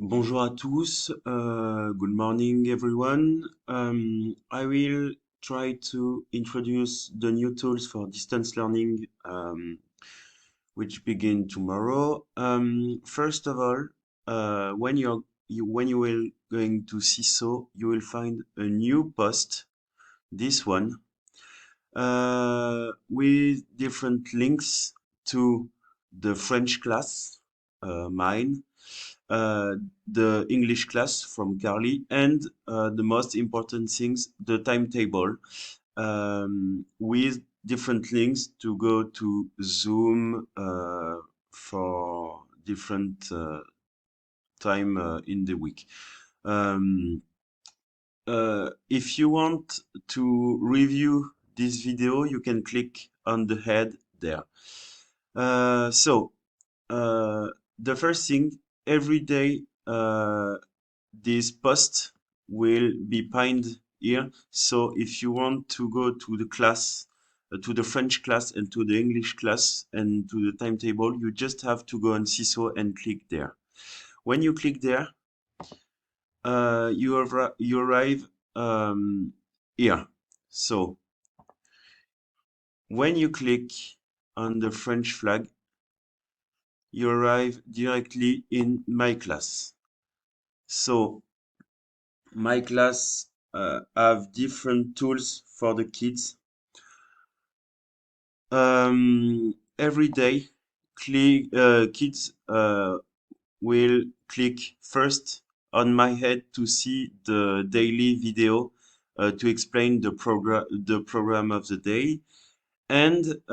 Bonjour à tous, good morning everyone. I will try to introduce the new tools for distance learning, which begin tomorrow. First of all, when you will going to CISO, you will find a new post, this one, with different links to the French class, mine, uh, the English class from Carly, and the most important things, the timetable, with different links to go to Zoom for different time in the week. Um, if you want to review this video, you can click on the head there. So, the first thing, every day this post will be pinned here. So if you want to go to the class, to the French class and to the English class and to the timetable, you just have to go on CISO and click there. When you click there, you arrive here. So when you click on the French flag, you arrive directly in my class. So my class have different tools for the kids. Every day, kids will click first on my head to see the daily video to explain the program of the day, and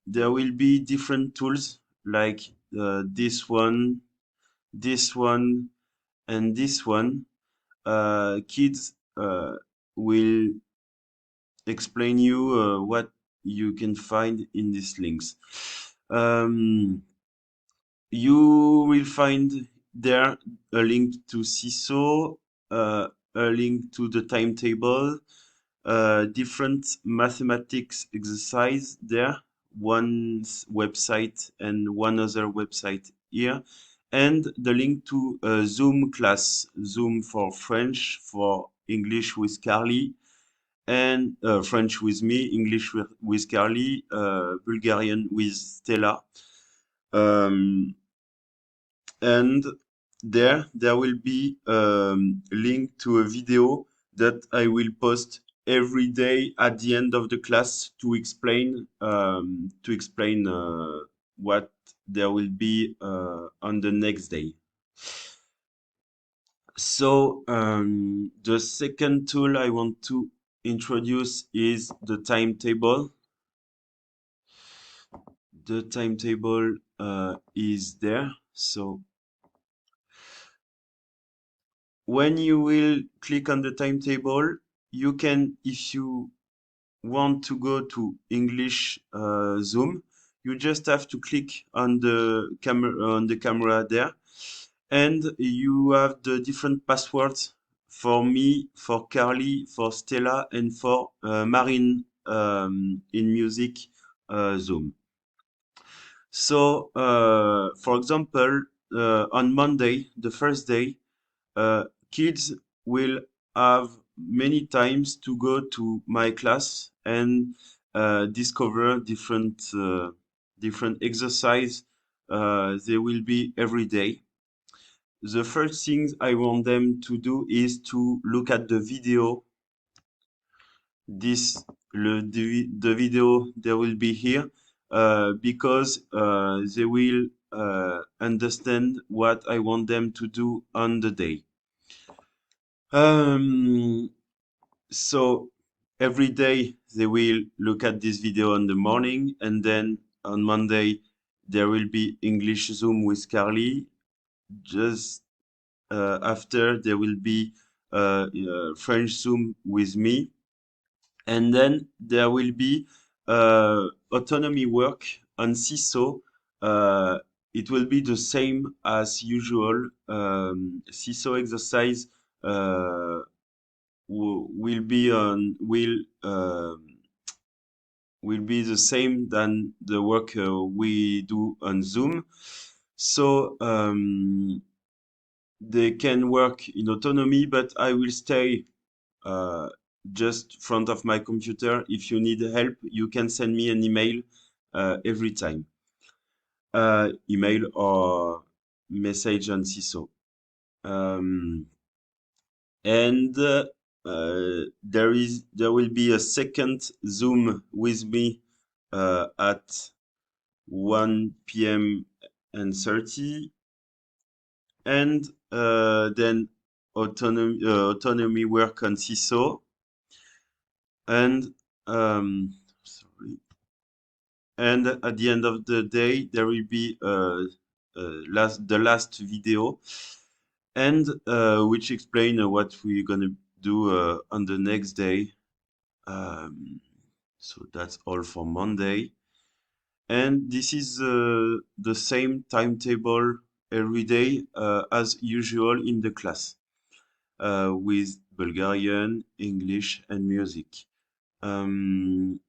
there will be different tools like this one, and this one. Kids will explain you what you can find in these links. You will find there a link to CISO, a link to the timetable, different mathematics exercise there, one website and one other website here, and the link to a Zoom class, Zoom for French, for English with Carly, and French with me, English with Carly, Bulgarian with Stella. Um, and there will be link to a video that I will post every day at the end of the class to explain what there will be on the next day. So the second tool I want to introduce is the timetable. The timetable is there. So when you will click on the timetable, you can, if you want to go to English Zoom, you just have to click on the camera there, and you have the different passwords for me, for Carly, for Stella, and for Marine in music Zoom. So, for example, on Monday, the first day, kids will have many times to go to my class and discover different exercise. They will be every day. The first thing I want them to do is to look at the video. The video there will be here because they will understand what I want them to do on the day. So every day they will look at this video in the morning, and then on Monday there will be English Zoom with Carly. Just after there will be French Zoom with me, and then there will be autonomy work on CISO. It will be the same as usual. CISO exercise will be on will be the same than the work we do on Zoom. So they can work in autonomy, but I will stay uh, just front of my computer. If you need help, you can send me an email every time, email or message on CISO. Um, and there will be a second Zoom with me at 1 p.m. and 30, and then autonomy work on CISO, and sorry, and at the end of the day there will be the last video, and which explain what we're gonna do on the next day. Um, so that's all for Monday. And this is the same timetable every day as usual in the class with Bulgarian, English, and music. Um,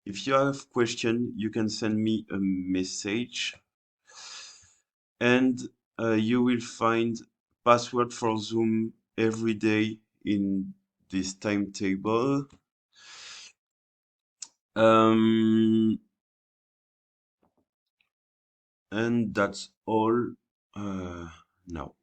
if you have question, you can send me a message, and you will find password for Zoom every day in this timetable. Um, and that's all now.